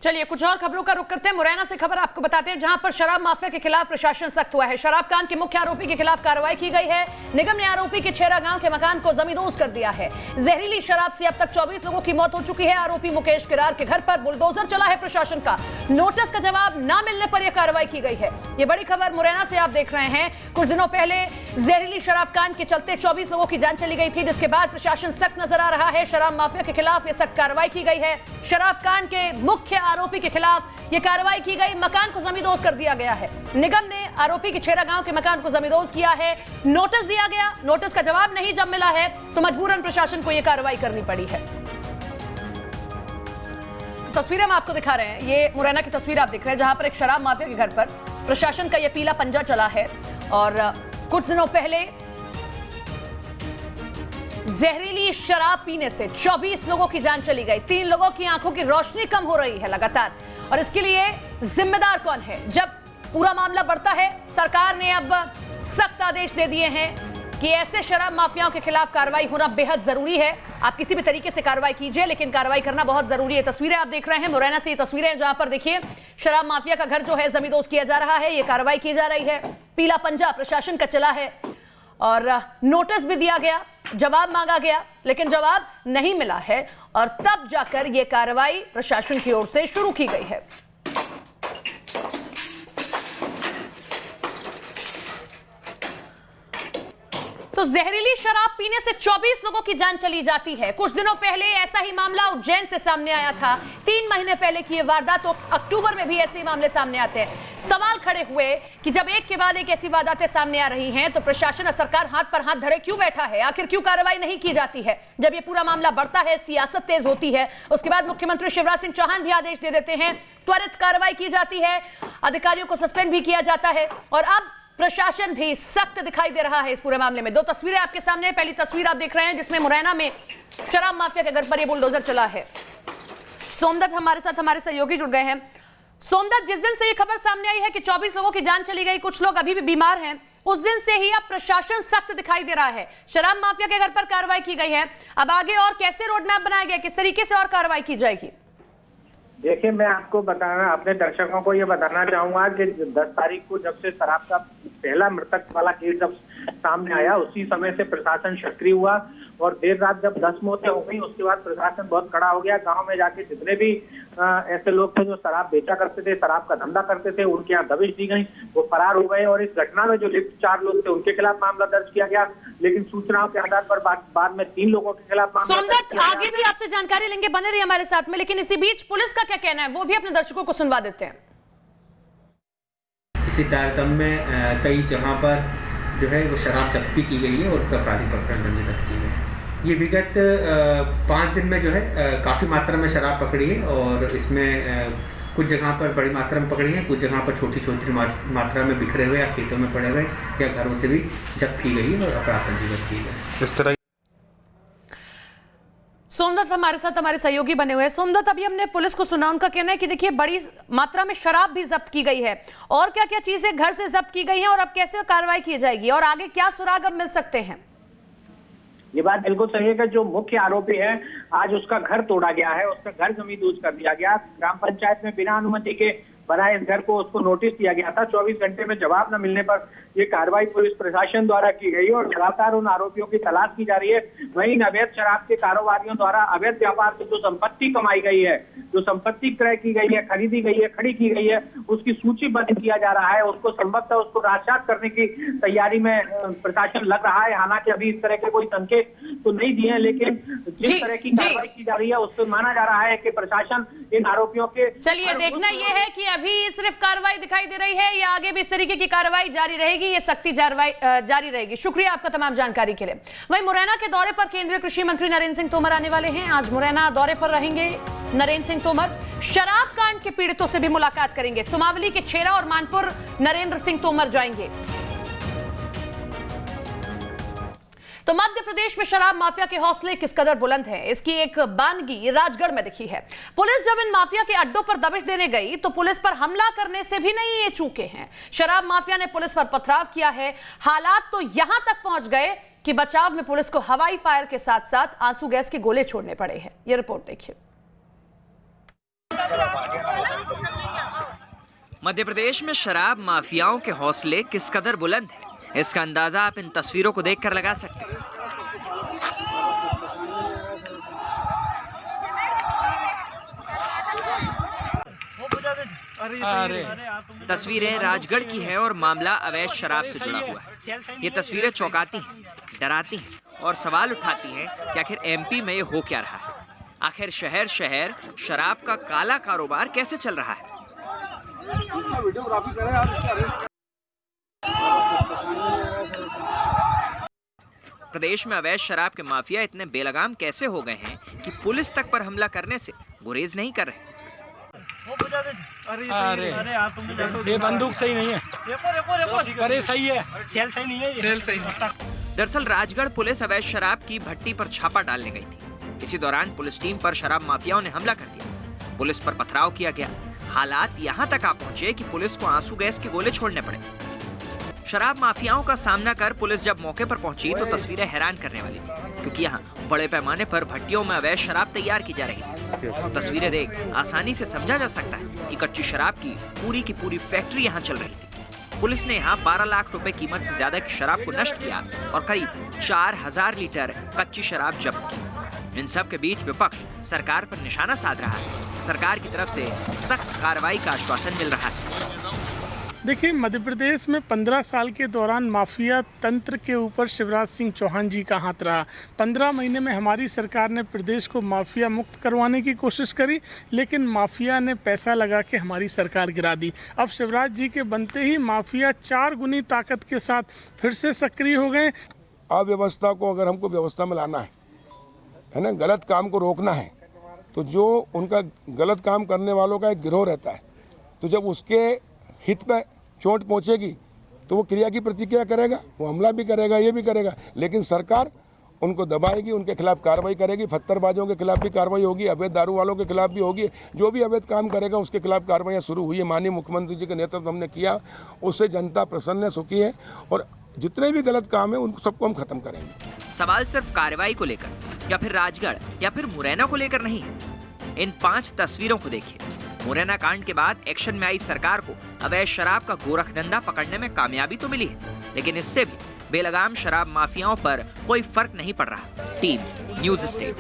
चलिए कुछ और खबरों का रुख करते हैं। मुरैना से खबर आपको बताते हैं, जहां पर शराब माफिया के खिलाफ प्रशासन सख्त हुआ है। शराब कांड के मुख्य आरोपी के खिलाफ कार्रवाई की गई है। निगम ने आरोपी के छेरा गांव के मकान को जमींदोज कर दिया है। जहरीली शराब से अब तक 24 लोगों की मौत हो चुकी है। आरोपी मुकेश किरार के घर पर बुलडोजर चला है प्रशासन का। नोटिस का जवाब न मिलने पर यह कार्रवाई की गई है। ये बड़ी खबर मुरैना से आप देख रहे हैं। कुछ दिनों पहले जहरीली शराब कांड के चलते 24 लोगों की जान चली गई थी, जिसके बाद प्रशासन सख्त नजर आ रहा है। शराब माफिया के खिलाफ यह सख्त कार्रवाई की गई है। शराब कांड के मुख्य आरोपी के खिलाफ यह कार्रवाई की गई। मकान को जमींदोज कर दिया गया है। निगम ने आरोपी के छेरा गांव के मकान को जमींदोज किया है। नोटिस दिया गया, नोटिस का जवाब नहीं जब मिला है तो मजबूरन प्रशासन को यह कार्रवाई करनी पड़ी है। तस्वीरें हम आपको दिखा रहे हैं। ये मुरैना की तस्वीर आप देख रहे हैं, जहां पर एक शराब माफिया के घर पर प्रशासन का यह पीला पंजा चला है। और कुछ दिनों पहले जहरीली शराब पीने से 24 लोगों की जान चली गई। 3 लोगों की आंखों की रोशनी कम हो रही है लगातार। और इसके लिए जिम्मेदार कौन है? जब पूरा मामला बढ़ता है, सरकार ने अब सख्त आदेश दे दिए हैं कि ऐसे शराब माफियाओं के खिलाफ कार्रवाई होना बेहद जरूरी है। आप किसी भी तरीके से कार्रवाई कीजिए, लेकिन कार्रवाई करना बहुत जरूरी है। तस्वीरें आप देख रहे हैं मुरैना से, ये तस्वीरें जहां पर देखिए शराब माफिया का घर जो है जमींदोज किया जा रहा है। ये कार्रवाई की जा रही है। पीला पंजा प्रशासन का चला है और नोटिस भी दिया गया, जवाब मांगा गया, लेकिन जवाब नहीं मिला है। और तब जाकर यह कार्रवाई प्रशासन की ओर से शुरू की गई है। तो जहरीली शराब पीने से 24 लोगों की जान चली जाती है। कुछ दिनों पहले ऐसा ही मामला उज्जैन से सामने आया था। 3 महीने पहले की यह वारदात, तो अक्टूबर में भी ऐसे ही मामले सामने आते हैं। सवाल खड़े हुए कि जब एक के बाद एक ऐसी वारदातें सामने आ रही हैं तो प्रशासन और सरकार हाथ पर हाथ धरे क्यों बैठा है? आखिर क्यों कार्रवाई नहीं की जाती है? जब ये पूरा मामला बढ़ता है, सियासत तेज होती है, उसके बाद मुख्यमंत्री शिवराज सिंह चौहान भी आदेश दे देते हैं, त्वरित कार्रवाई की जाती है, अधिकारियों को सस्पेंड भी किया जाता है। और अब प्रशासन भी सख्त दिखाई दे रहा है इस पूरे मामले में। 2 तस्वीरें आपके सामने। पहली तस्वीर आप देख रहे हैं जिसमें मुरैना में शराब माफिया के घर पर यह बुलडोजर चला है। सोमदत्त हमारे साथ, हमारे सहयोगी जुड़ गए हैं। सोमदत्त, जिस दिन से ये खबर सामने आई है कि 24 लोगों की जान चली गई, कुछ लोग अभी भी बीमार हैं, उस दिन से ही अब प्रशासन सख्त दिखाई दे रहा है। शराब माफिया के घर पर कार्रवाई की गई है। अब आगे और कैसे रोड मैप बनाया गया, किस तरीके से और कार्रवाई की जाएगी? देखिए, मैं आपको बताना, अपने दर्शकों को ये बताना चाहूंगा कि 10 तारीख को जब से शराब का पहला मृतक वाला केस जब सामने आया, उसी समय से प्रशासन सक्रिय हुआ। और देर रात जब 10 मौतें हो गई, उसके बाद प्रशासन बहुत कड़ा हो गया। गांव में जाके जितने भी ऐसे लोग थे जो शराब बेचा करते थे, शराब का धंधा करते थे, उनके यहाँ दबिश दी गई, वो फरार हो गए। और इस घटना में जो लिप्त 4 लोग थे उनके खिलाफ मामला दर्ज किया गया, लेकिन सूचनाओं के आधार पर बाद में 3 लोगों के खिलाफ मामला दर्ज किया गया। आगे भी आपसे जानकारी लेंगे, बने रहिए हमारे साथ में। लेकिन इसी बीच पुलिस का क्या कहना है, वो भी अपने दर्शकों को सुनवा देते हैं। इसी तारतम्य में कई जगह पर जो है वो शराब जब्ती की गई है और अपराधी प्रकरण पंजीबद्ध किए गए हैं। ये विगत 5 दिन में जो है काफ़ी मात्रा में शराब पकड़ी है। और इसमें कुछ जगह पर बड़ी मात्रा में पकड़ी है, कुछ जगह पर छोटी छोटी मात्रा में बिखरे हुए या खेतों में पड़े हुए या घरों से भी जब्त की गई है और अपराध पंजीबद्ध किए गए। इस तरह सोमदत्त हमारे साथ, हमारे सहयोगी बने हुए हैं। सोमदत्त, अभी हमने पुलिस को सुना, उनका कहना है कि देखिए बड़ी मात्रा में शराब भी जब्त की गई है, और क्या क्या चीजें घर से जब्त की गई हैं और अब कैसे कार्रवाई की जाएगी और आगे क्या सुराग अब मिल सकते हैं? ये बात बिल्कुल सही है कि जो मुख्य आरोपी है, आज उसका घर तोड़ा गया है, उसका घर जमींदोज कर दिया गया। ग्राम पंचायत में बिना अनुमति के बनाए इस घर को उसको नोटिस दिया गया था। 24 घंटे में जवाब न मिलने पर ये कार्रवाई पुलिस प्रशासन द्वारा की गई और लगातार उन आरोपियों की तलाश की जा रही है। वहीं अवैध शराब के कारोबारियों द्वारा अवैध व्यापार से जो संपत्ति कमाई गई है, जो संपत्ति क्रय की गई है, खरीदी गई है, खड़ी की गई है, उसकी सूचीबद्ध किया जा रहा है। उसको संभवतः उसको राजसात करने की तैयारी में प्रशासन लग रहा है। हालांकि अभी इस तरह के कोई संकेत तो नहीं दिए हैं, लेकिन जिस तरह की कार्रवाई की जा रही है उससे माना जा रहा है कि प्रशासन इन आरोपियों के। चलिए, देखना यह है कि अभी सिर्फ कार्रवाई दिखाई दे रही है या आगे भी इस तरीके की कार्रवाई जारी रहेगी, ये सख्ती जारी रहेगी। शुक्रिया आपका तमाम जानकारी के लिए। वहीं मुरैना के दौरे पर केंद्रीय कृषि मंत्री नरेंद्र सिंह तोमर आने वाले हैं। आज मुरैना दौरे पर रहेंगे नरेंद्र सिंह तोमर। शराब कांड के पीड़ितों से भी मुलाकात करेंगे। सुमावली के छेरा और मानपुर नरेंद्र सिंह तोमर जाएंगे। तो मध्य प्रदेश में शराब माफिया के हौसले किस कदर बुलंद हैं, इसकी एक बानगी राजगढ़ में दिखी है। पुलिस जब इन माफिया के अड्डों पर दबिश देने गई तो पुलिस पर हमला करने से भी नहीं ये चूके हैं। शराब माफिया ने पुलिस पर पथराव किया है। हालात तो यहां तक पहुंच गए कि बचाव में पुलिस को हवाई फायर के साथ साथ आंसू गैस के गोले छोड़ने पड़े हैं। ये रिपोर्ट देखिए। मध्य प्रदेश में शराब माफियाओं के हौसले किस कदर बुलंद है, इसका अंदाजा आप इन तस्वीरों को देखकर लगा सकते हैं। तस्वीरें राजगढ़ की है और मामला अवैध शराब से जुड़ा हुआ है। ये तस्वीरें चौंकाती हैं, डराती हैं और सवाल उठाती हैं कि आखिर एमपी में ये हो क्या रहा है। आखिर शहर शहर शराब का काला कारोबार कैसे चल रहा है। प्रदेश में अवैध शराब के माफिया इतने बेलगाम कैसे हो गए हैं कि पुलिस तक पर हमला करने से गुरेज नहीं कर रहे। ये बंदूक सही नहीं है। अरे सही है, सेल सही नहीं है, सेल सही नहीं। दरअसल राजगढ़ पुलिस अवैध शराब की भट्टी पर छापा डालने गई थी। इसी दौरान पुलिस टीम पर शराब माफियाओं ने हमला कर दिया। पुलिस पर पथराव किया गया। हालात यहाँ तक आ पहुंचे कि पुलिस को आंसू गैस के गोले छोड़ने पड़े। शराब माफियाओं का सामना कर पुलिस जब मौके पर पहुंची तो तस्वीरें हैरान करने वाली थी, क्योंकि यहाँ बड़े पैमाने पर भट्टियों में अवैध शराब तैयार की जा रही थी। तस्वीरें देख आसानी से समझा जा सकता है कि कच्ची शराब की पूरी फैक्ट्री यहाँ चल रही थी। पुलिस ने यहाँ 12 लाख रुपए कीमत से ज्यादा की शराब को नष्ट किया और करीब 4000 लीटर कच्ची शराब जब्त की। इन सब के बीच विपक्ष सरकार पर निशाना साध रहा है। सरकार की तरफ से सख्त कार्रवाई का आश्वासन मिल रहा है। देखिए, मध्य प्रदेश में 15 साल के दौरान माफिया तंत्र के ऊपर शिवराज सिंह चौहान जी का हाथ रहा। 15 महीने में हमारी सरकार ने प्रदेश को माफिया मुक्त करवाने की कोशिश करी, लेकिन माफिया ने पैसा लगा के हमारी सरकार गिरा दी। अब शिवराज जी के बनते ही माफिया 4 गुनी ताकत के साथ फिर से सक्रिय हो गए। अव्यवस्था को अगर हमको व्यवस्था में लाना है ना, गलत काम को रोकना है, तो जो उनका गलत काम करने वालों का एक गिरोह रहता है, तो जब उसके हित पे चोट पहुंचेगी तो वो क्रिया की प्रतिक्रिया करेगा, वो हमला भी करेगा, ये भी करेगा, लेकिन सरकार उनको दबाएगी, उनके खिलाफ कार्रवाई करेगी। फत्तरबाजों के खिलाफ भी कार्रवाई होगी, अवैध दारू वालों के खिलाफ भी होगी। जो भी अवैध काम करेगा उसके खिलाफ कार्रवाइयाँ शुरू हुई है। माननीय मुख्यमंत्री जी के नेतृत्व हमने किया, उससे जनता प्रसन्न है, सुखी है, और जितने भी गलत काम है उन सबको हम खत्म करेंगे। सवाल सिर्फ कार्रवाई को लेकर या फिर राजगढ़ या फिर मुरैना को लेकर नहीं है। इन 5 तस्वीरों को देखिए। मुरैना कांड के बाद एक्शन में आई सरकार को अवैध शराब का गोरखधंधा पकड़ने में कामयाबी तो मिली है, लेकिन इससे भी बेलगाम शराब माफियाओं पर कोई फर्क नहीं पड़ रहा। Team news state.